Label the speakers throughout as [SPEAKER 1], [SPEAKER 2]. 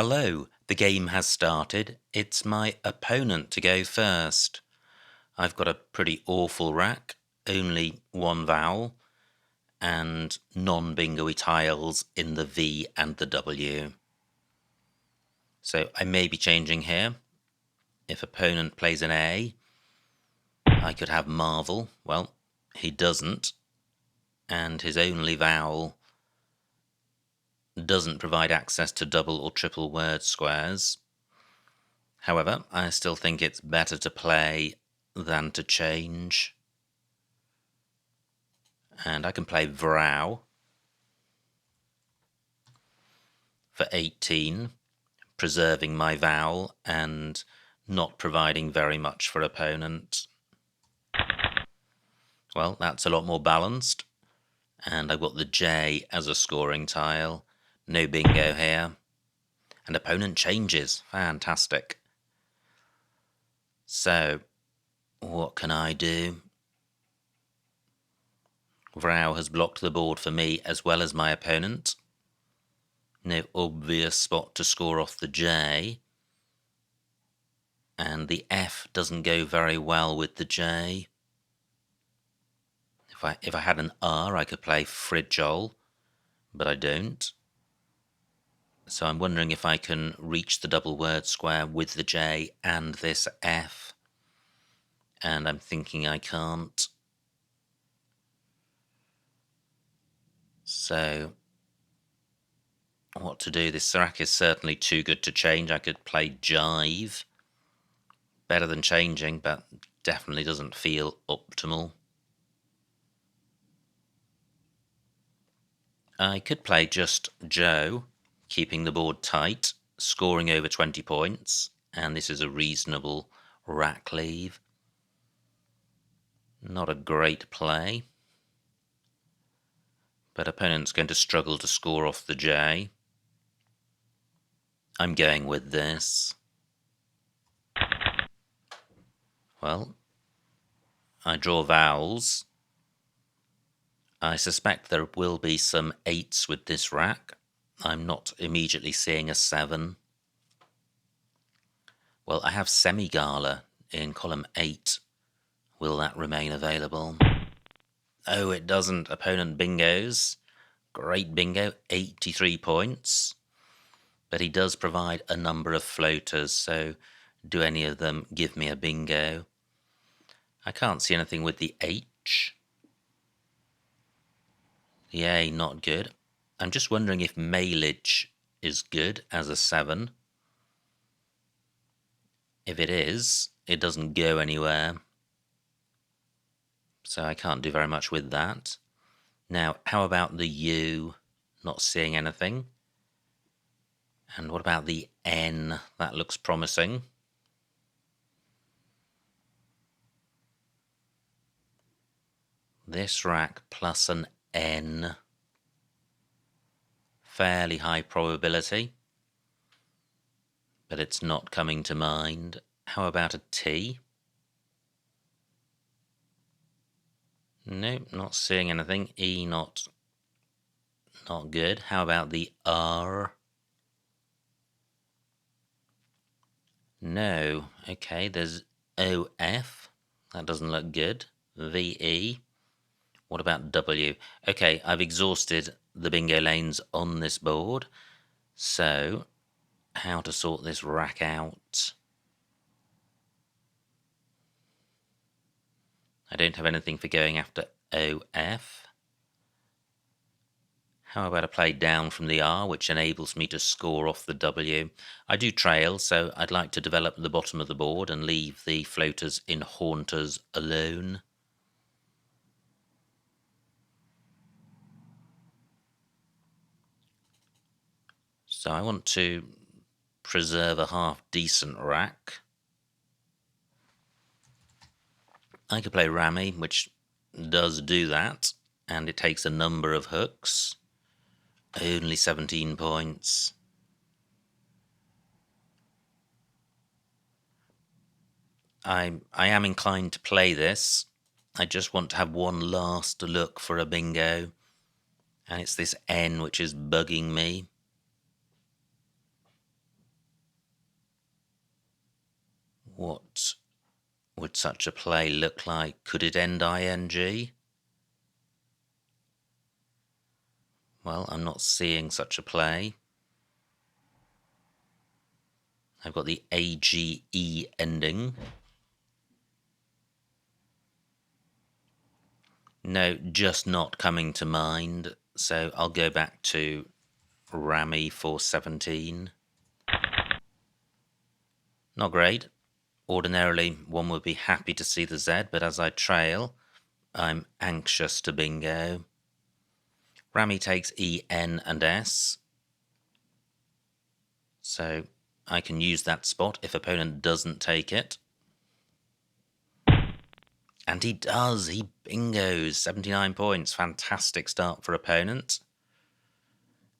[SPEAKER 1] Hello, the game has started. It's my opponent to go first. I've got a pretty awful rack, only one vowel, and non-bingo-y tiles in the V and the W. So I may be changing here. If opponent plays an A, I could have Marvel. Well, he doesn't, and his only vowel doesn't provide access to double or triple word squares. However, I still think it's better to play than to change. And I can play Vrow for 18, preserving my vowel and not providing very much for opponent. Well, that's a lot more balanced. And I've got the J as a scoring tile. No bingo here. And opponent changes. Fantastic. So, what can I do? Vrow has blocked the board for me as well as my opponent. No obvious spot to score off the J. And the F doesn't go very well with the J. If I had an R, I could play Fridjol, but I don't. So I'm wondering if I can reach the double word square with the J and this F. And I'm thinking I can't. So, what to do? This rack is certainly too good to change. I could play Jive. Better than changing, but definitely doesn't feel optimal. I could play just Joe, keeping the board tight, scoring over 20 points, and this is a reasonable rack leave. Not a great play, but opponent's going to struggle to score off the J. I'm going with this. Well, I draw vowels. I suspect there will be some 8s with this rack. I'm not immediately seeing a 7. Well, I have Semigala in column 8. Will that remain available? Oh, it doesn't. Opponent bingos. Great bingo, 83 points. But he does provide a number of floaters, so do any of them give me a bingo? I can't see anything with the H. The A, not good. I'm just wondering if Mailage is good as a 7. If it is, it doesn't go anywhere. So I can't do very much with that. Now, how about the U? Not seeing anything. And what about the N? That looks promising. This rack plus an N. Fairly high probability, but it's not coming to mind. How about a T? Nope, not seeing anything. E, not good. How about the R? No. Okay, there's OF. That doesn't look good. VE. What about W? Okay, I've exhausted the bingo lanes on this board. So, how to sort this rack out? I don't have anything for going after OF. How about a play down from the R, which enables me to score off the W? I do trail, so I'd like to develop the bottom of the board and leave the floaters in haunters alone. So I want to preserve a half-decent rack. I could play Rami, which does do that, and it takes a number of hooks. Only 17 points. I am inclined to play this. I just want to have one last look for a bingo. And it's this N which is bugging me. What would such a play look like? Could it end ing? Well, I'm not seeing such a play. I've got the AGE ending. No, just not coming to mind. So I'll go back to Rammy for 17. Not great. Ordinarily, one would be happy to see the Z, but as I trail, I'm anxious to bingo. Rammy takes E, N, and S. So I can use that spot if opponent doesn't take it. And he does. He bingos. 79 points. Fantastic start for opponent.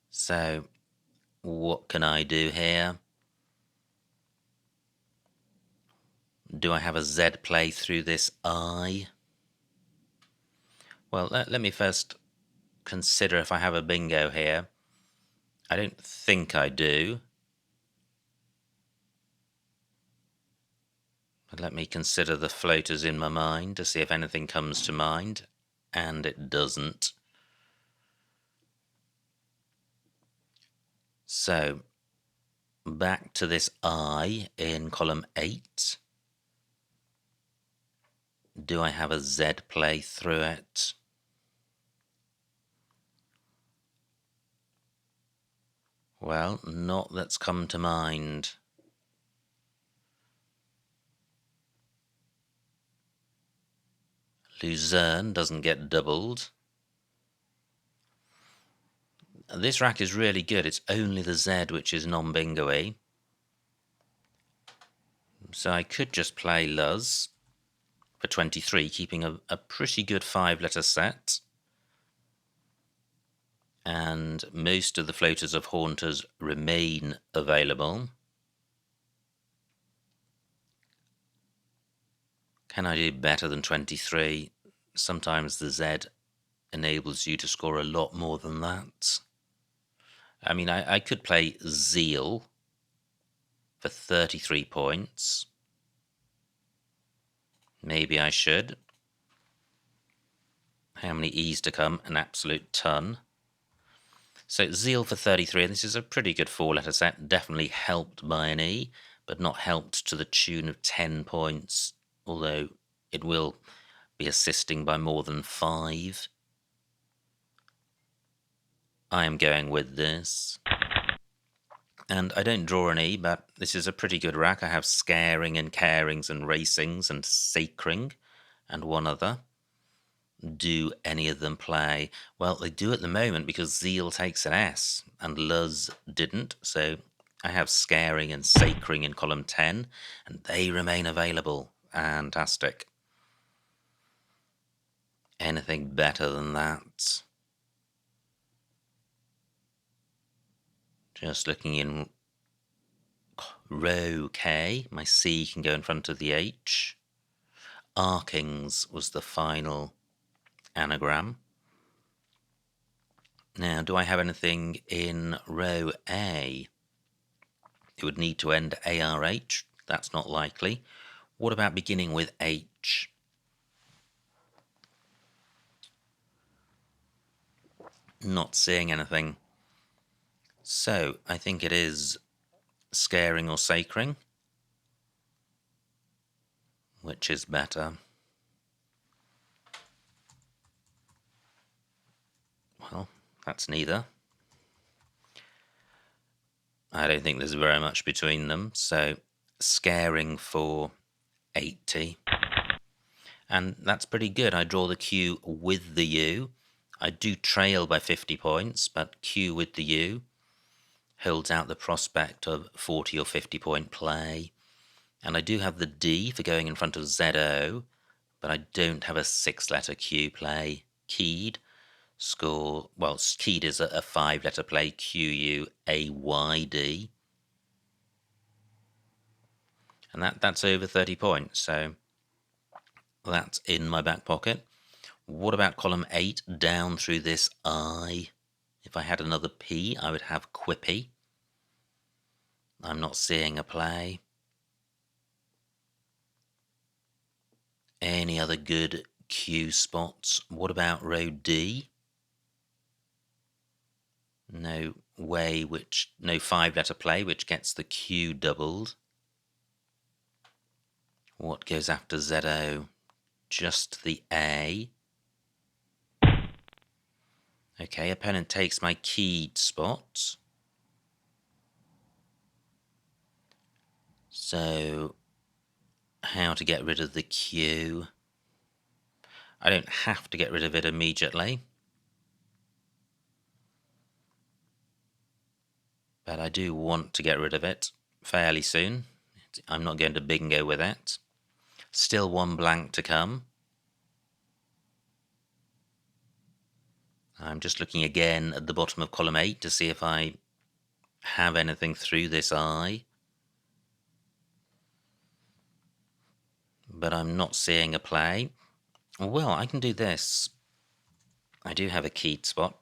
[SPEAKER 1] So what can I do here? Do I have a Z play through this I? Well, let me first consider if I have a bingo here. I don't think I do. But let me consider the floaters in my mind to see if anything comes to mind. And it doesn't. So, back to this I in column 8. Do I have a Z play through it? Well, not that's come to mind. Luzerne doesn't get doubled. This rack is really good. It's only the Z which is non-bingo-y. So I could just play Luz for 23, keeping a pretty good 5-letter set. And most of the floaters of Haunters remain available. Can I do better than 23? Sometimes the Z enables you to score a lot more than that. I mean, I could play Zeal for 33 points. Maybe I should. How many E's to come? An absolute ton. So Zeal for 33, and this is a pretty good 4-letter set, definitely helped by an E, but not helped to the tune of 10 points, although it will be assisting by more than 5. I am going with this. And I don't draw an E, but this is a pretty good rack. I have Scaring and Carings and Racings and Sacring and one other. Do any of them play? Well, they do at the moment because Zeal takes an S and Luz didn't. So I have Scaring and Sacring in column 10 and they remain available. Fantastic. Anything better than that? Just looking in row K, my C can go in front of the H. Arkings was the final anagram. Now, do I have anything in row A? It would need to end ARH. That's not likely. What about beginning with H? Not seeing anything. So, I think it is Scaring or Sacring. Which is better? Well, that's neither. I don't think there's very much between them, so Scaring for 80. And that's pretty good. I draw the Q with the U. I do trail by 50 points, but Q with the U holds out the prospect of 40 or 50 point play. And I do have the D for going in front of ZO, but I don't have a 6-letter Q play. Keyed. Score, well, keyed is a 5-letter play, QUAYD. And that's over 30 points, so that's in my back pocket. What about column 8 down through this I? If I had another P, I would have Quippy. I'm not seeing a play. Any other good Q spots? What about row D? No way, no 5-letter play which gets the Q doubled. What goes after ZO? Just the A. Okay, opponent takes my keyed spot. So, how to get rid of the Q? I don't have to get rid of it immediately, but I do want to get rid of it fairly soon. I'm not going to bingo with it. Still one blank to come. I'm just looking again at the bottom of column 8 to see if I have anything through this eye. But I'm not seeing a play. Well, I can do this. I do have a keyed spot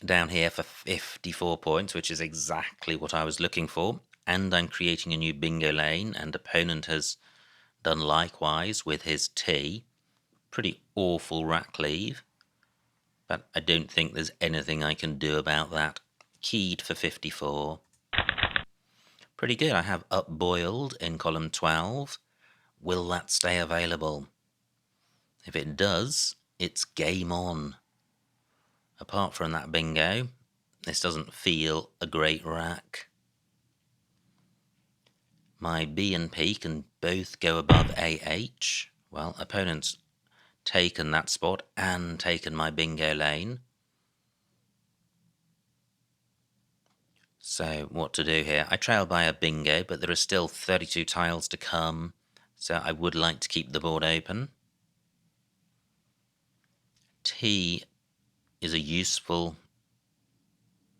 [SPEAKER 1] down here for 54 points, which is exactly what I was looking for. And I'm creating a new bingo lane, and opponent has done likewise with his T. Pretty awful rack leave, but I don't think there's anything I can do about that. Keyed for 54. Pretty good. I have upboiled in column 12. Will that stay available? If it does, it's game on. Apart from that bingo, this doesn't feel a great rack. My B and P can both go above AH. Well, opponent's taken that spot and taken my bingo lane. So what to do here? I trail by a bingo, but there are still 32 tiles to come, so I would like to keep the board open. T is a useful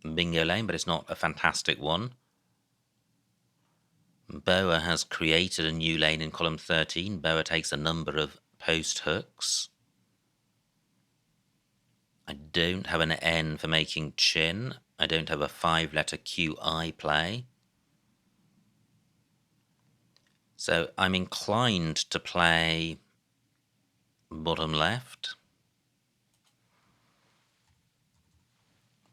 [SPEAKER 1] bingo lane, but it's not a fantastic one. Boa has created a new lane in column 13. Boa takes a number of post hooks. I don't have an N for making chin. I don't have a 5-letter QI play. So I'm inclined to play bottom left.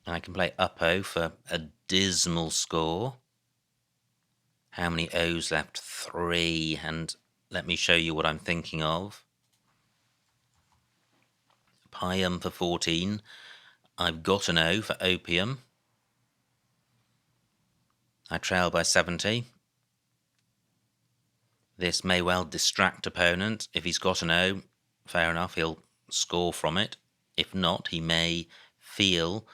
[SPEAKER 1] I can play up O for a dismal score. How many O's left? 3. And let me show you what I'm thinking of. Pium for 14. I've got an O for opium. I trail by 70. This may well distract opponent. If he's got an O, fair enough, he'll score from it. If not, he may feel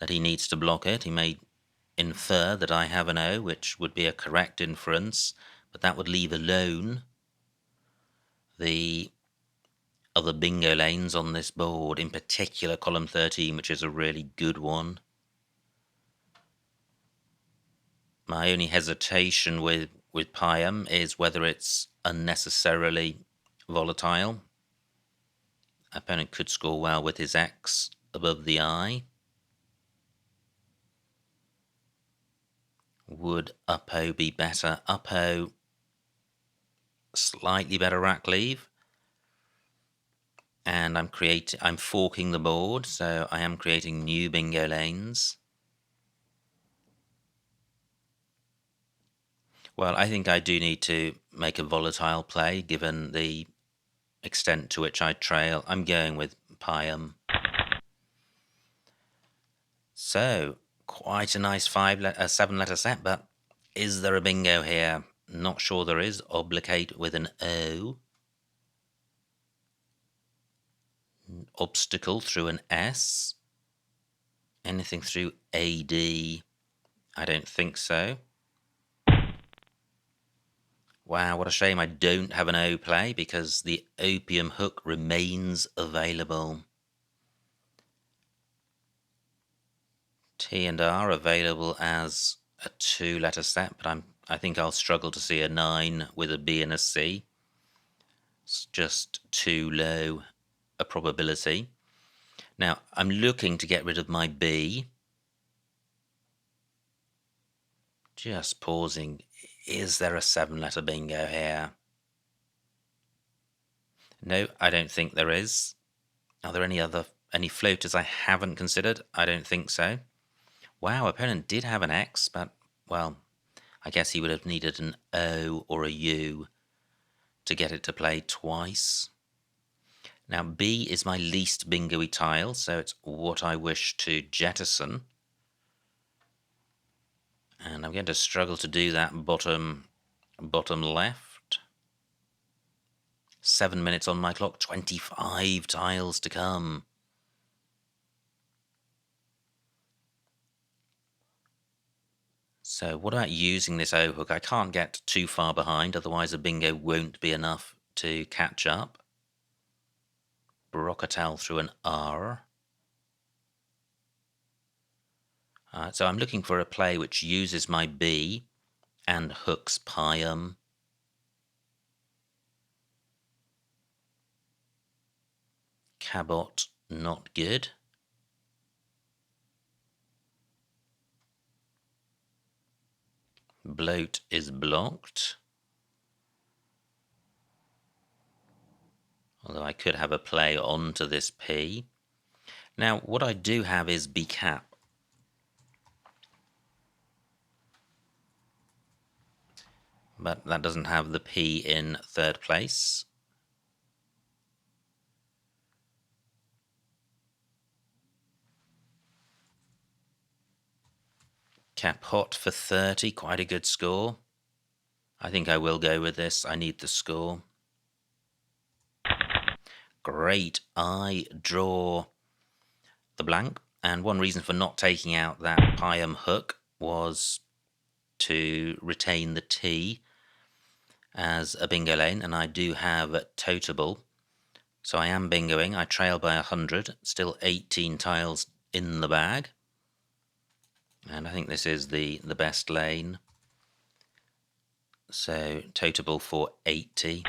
[SPEAKER 1] that he needs to block it. He may infer that I have an O, which would be a correct inference, but that would leave alone the other bingo lanes on this board, in particular column 13, which is a really good one. My only hesitation with Pium is whether it's unnecessarily volatile. Opponent could score well with his X above the I. Would up-O be better? Up-O, slightly better rack leave. And I'm forking the board, so I am creating new bingo lanes. Well, I think I do need to make a volatile play, given the extent to which I trail. I'm going with Pium. So, quite a nice 7-letter set, but is there a bingo here? Not sure there is. Obligate with an O. Obstacle through an S. Anything through AD? I don't think so. Wow, what a shame I don't have an O play, because the opium hook remains available. T and R available as a 2-letter set, but I think I'll struggle to see a 9 with a B and a C. It's just too low a probability. Now, I'm looking to get rid of my B. Just pausing. Is there a 7-letter bingo here? No, I don't think there is. Are there any floaters I haven't considered? I don't think so. Wow, opponent did have an X, but, well, I guess he would have needed an O or a U to get it to play twice. Now, B is my least bingo-y tile, so it's what I wish to jettison. And I'm going to struggle to do that bottom left. 7 minutes on my clock, 25 tiles to come. So what about using this O hook? I can't get too far behind, otherwise a bingo won't be enough to catch up. Brockatel through an R. So I'm looking for a play which uses my B and hooks Pium. Cabot, not good. Bloat is blocked. Although I could have a play onto this P. Now, what I do have is B cap. But that doesn't have the P in third place. Capot for 30, quite a good score. I think I will go with this. I need the score. Great. I draw the blank. And one reason for not taking out that Pium hook was to retain the T as a bingo lane. And I do have Totable. So I am bingoing. I trail by 100. Still 18 tiles in the bag. And I think this is the best lane. So Totable for 80.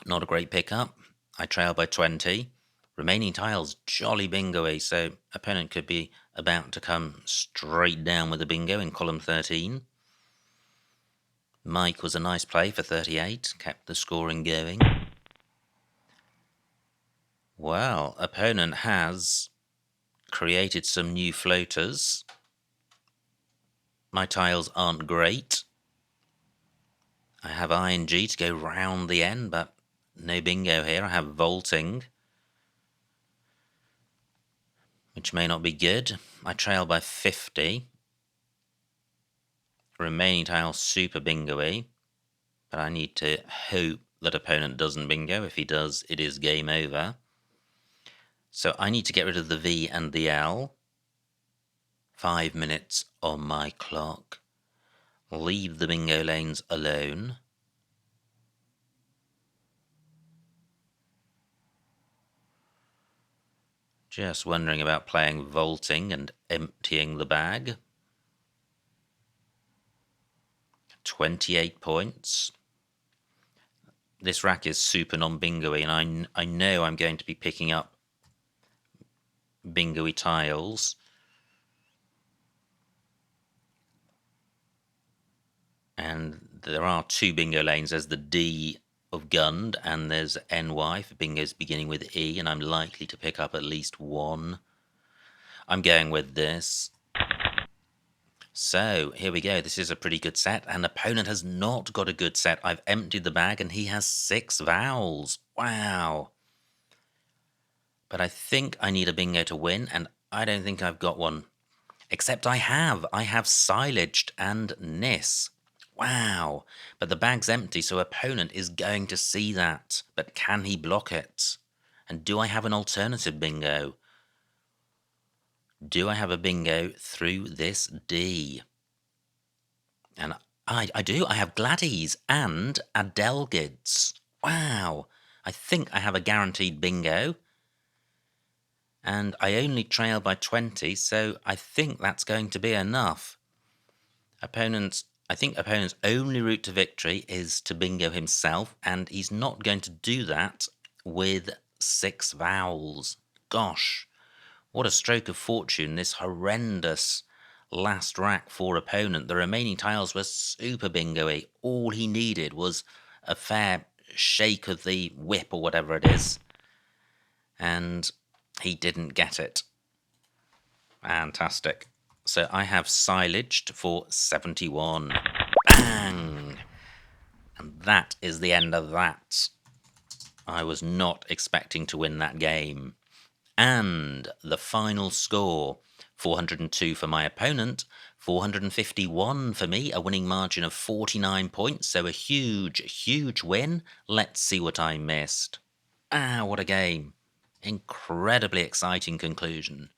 [SPEAKER 1] Not a great pickup. I trail by 20. Remaining tiles jolly bingo-y, so opponent could be about to come straight down with a bingo in column 13. Mike was a nice play for 38, kept the scoring going. Well, opponent has created some new floaters. My tiles aren't great. I have ING to go round the end, but no bingo here. I have vaulting, which may not be good. I trail by 50. Remaining tiles super bingo-y, but I need to hope that opponent doesn't bingo. If he does, it is game over. So I need to get rid of the V and the L. 5 minutes on my clock. Leave the bingo lanes alone. Just wondering about playing vaulting and emptying the bag. 28 points. This rack is super non-bingo-y, and I know I'm going to be picking up bingo-y tiles. And there are two bingo lanes. There's the D of Gund, and there's NY for bingos beginning with E, and I'm likely to pick up at least one. I'm going with this. So, here we go. This is a pretty good set, and opponent has not got a good set. I've emptied the bag, and he has 6 vowels. Wow. But I think I need a bingo to win, and I don't think I've got one. Except I have. I have Silaged and Nis. Wow. But the bag's empty, so opponent is going to see that. But can he block it? And do I have an alternative bingo? Do I have a bingo through this D? And I do. I have Gladys and Adelgids. Wow. I think I have a guaranteed bingo. And I only trail by 20, so I think that's going to be enough. I think opponent's only route to victory is to bingo himself, and he's not going to do that with 6 vowels. Gosh, what a stroke of fortune, this horrendous last rack for opponent. The remaining tiles were super bingo-y. All he needed was a fair shake of the whip or whatever it is. And he didn't get it. Fantastic. So I have silaged for 71. Bang! And that is the end of that. I was not expecting to win that game. And the final score, 402 for my opponent, 451 for me, a winning margin of 49 points, so a huge, huge win. Let's see what I missed. What a game. Incredibly exciting conclusion.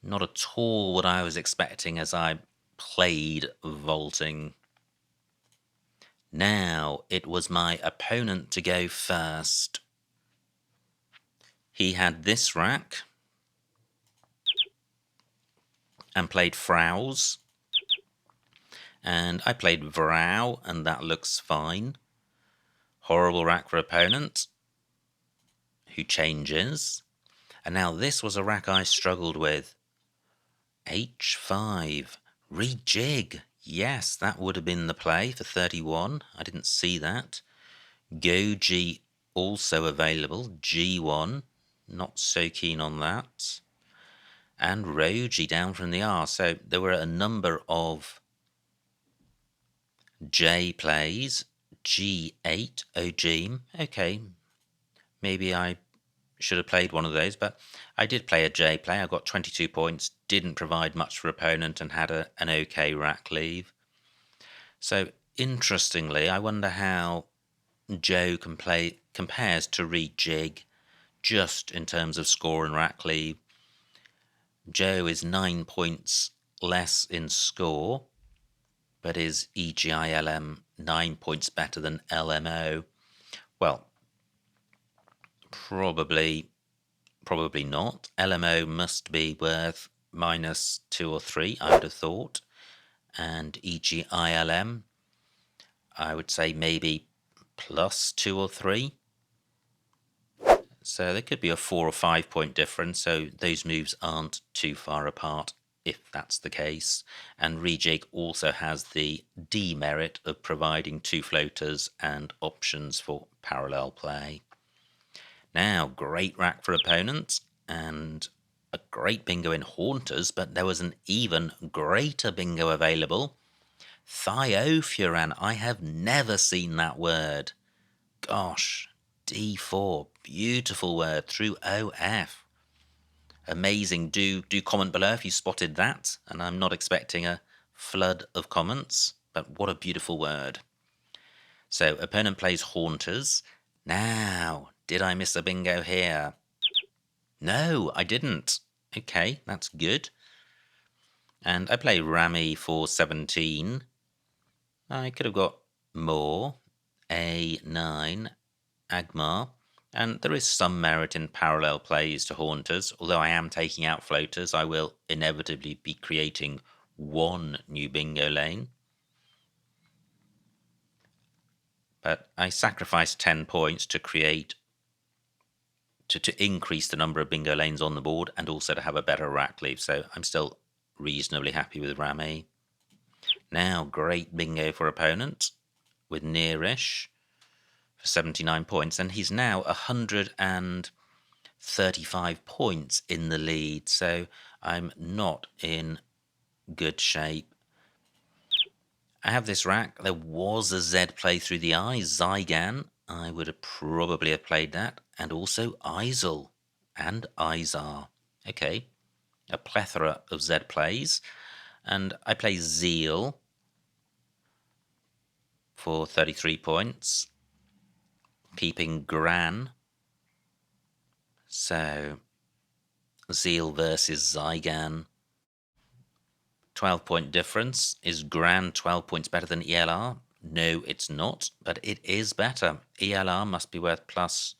[SPEAKER 1] Not at all what I was expecting as I played vaulting. Now it was my opponent to go first. He had this rack and played Frow's, and I played Vrow, and that looks fine. Horrible rack for opponent, who changes. And now this was a rack I struggled with. H5, rejig. Yes, that would have been the play for 31. I didn't see that. Goji also available. G1, not so keen on that. And Roji down from the R. So there were a number of J plays. G8, Ojim. Okay, maybe I should have played one of those, but I did play a J play. I got 22 points, didn't provide much for opponent, and had an okay rack leave. So, interestingly, I wonder how Joe compares to rejig just in terms of score and rack leave. Joe is 9 points less in score, but is EGILM 9 points better than LMO? Well, probably not. LMO must be worth -2 or 3, I would have thought. And EGILM, I would say maybe +2 or 3. So there could be a 4 or 5 point difference, so those moves aren't too far apart if that's the case. And rejig also has the demerit of providing 2 floaters and options for parallel play. Now, great rack for opponents, and a great bingo in Haunters, but there was an even greater bingo available. Thiophuran, I have never seen that word. Gosh, D4, beautiful word through OF. Amazing. Do comment below if you spotted that, and I'm not expecting a flood of comments, but what a beautiful word. So, opponent plays Haunters. Now, did I miss a bingo here? No, I didn't. Okay, that's good. And I play Rami for 17. I could have got more. A9, Agmar. And there is some merit in parallel plays to Haunters. Although I am taking out floaters, I will inevitably be creating one new bingo lane. But I sacrificed 10 points to create to increase the number of bingo lanes on the board and also to have a better rack leave. So I'm still reasonably happy with Rami. Now, great bingo for opponent with Nearish for 79 points. And he's now 135 points in the lead. So I'm not in good shape. I have this rack. There was a Z play through the eye, Zygan. I would have probably have played that. And also Isel and Izar. Okay, a plethora of Z plays. And I play Zeal for 33 points, keeping Gran. So, Zeal versus Zygan. 12-point difference. Is Gran 12 points better than ELR? No, it's not, but it is better. ELR must be worth plus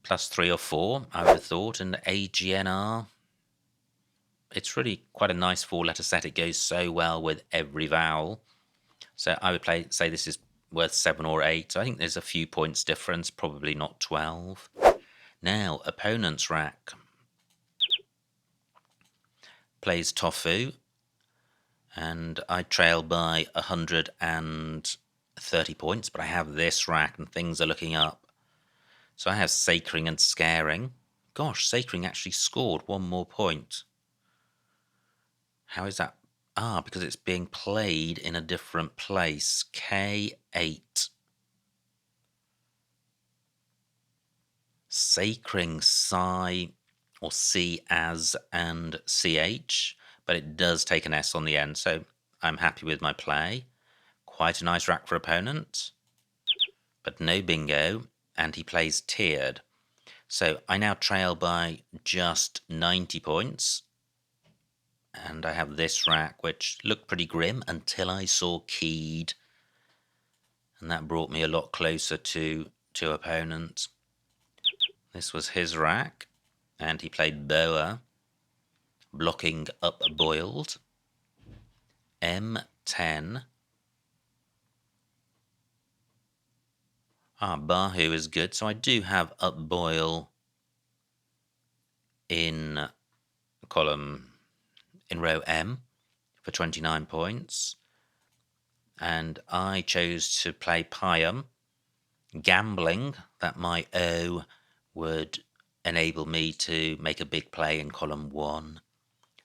[SPEAKER 1] 3 or 4, I would have thought, and AGNR, it's really quite a nice 4-letter set. It goes so well with every vowel. So I would say this is worth 7 or 8. So I think there's a few points difference, probably not 12. Now, opponent's rack plays Tofu, and I trail by 130 points, but I have this rack and things are looking up. So I have sacring and scaring. Gosh, sacring actually scored one more point. How is that? Because it's being played in a different place. K8. Sacring, Psi, or C as and CH, but it does take an S on the end, so I'm happy with my play. Quite a nice rack for opponent, but no bingo, and he plays tiered. So I now trail by just 90 points, and I have this rack, which looked pretty grim until I saw keyed, and that brought me a lot closer to opponent. This was his rack, and he played boa, blocking up boiled, M10. Bahu is good, so I do have up boil in column in row M for 29 points, and I chose to play Pium, gambling that my O would enable me to make a big play in column 1,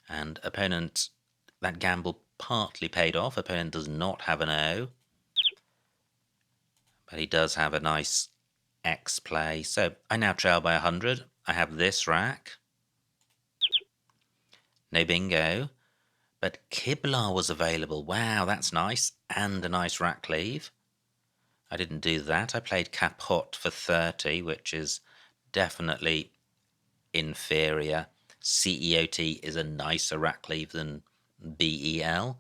[SPEAKER 1] and opponent, that gamble partly paid off. Opponent does not have an O, but he does have a nice X play, so I now trail by 100. I have this rack, no bingo, but Kiblar was available. Wow, that's nice, and a nice rack cleave. I didn't do that. I played Capote for 30, which is definitely inferior. CEOT is a nicer rack cleave than BEL,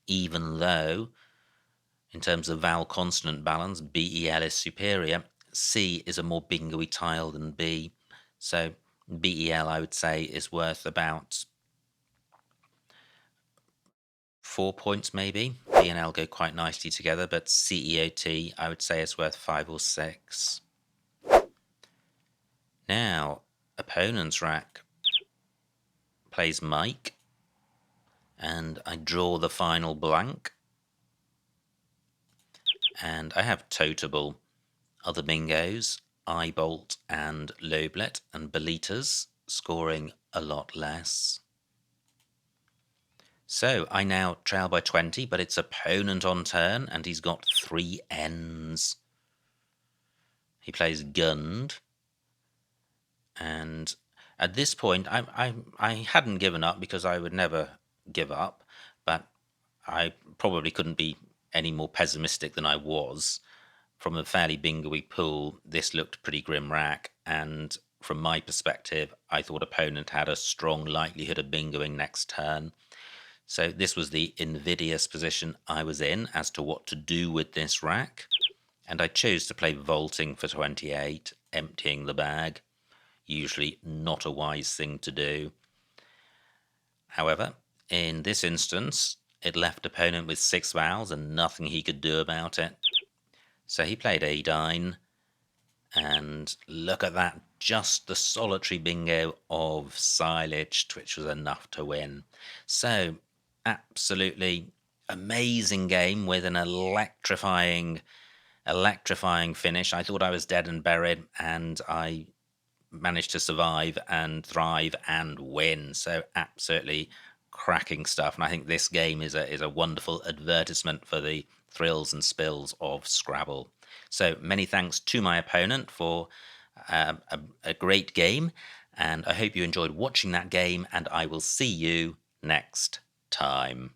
[SPEAKER 1] even though, in terms of vowel consonant balance, BEL is superior. C is a more bingo-y tile than B, so BEL, I would say, is worth about 4 points maybe. B and L go quite nicely together, but CEOT, I would say, is worth 5 or 6. Now, opponent's rack plays Mike, and I draw the final blank, and I have Totable. Other bingos, Eyebolt and Loblet and Belitas, scoring a lot less. So I now trail by 20, but it's opponent on turn, and he's got 3 Ns. He plays Gund, and at this point, I hadn't given up because I would never give up, but I probably couldn't be any more pessimistic than I was. From a fairly bingo-y pool, this looked pretty grim rack, and from my perspective, I thought opponent had a strong likelihood of bingoing next turn. So this was the invidious position I was in as to what to do with this rack, and I chose to play vaulting for 28, emptying the bag. Usually not a wise thing to do. However, in this instance, it left opponent with 6 vowels and nothing he could do about it. So he played Adine, and look at that, just the solitary bingo of Silage, which was enough to win. So, absolutely amazing game with an electrifying finish. I thought I was dead and buried, and I managed to survive and thrive and win. So, absolutely cracking stuff. And I think this game is a wonderful advertisement for the thrills and spills of Scrabble. So many thanks to my opponent for a great game, and I hope you enjoyed watching that game, and I will see you next time.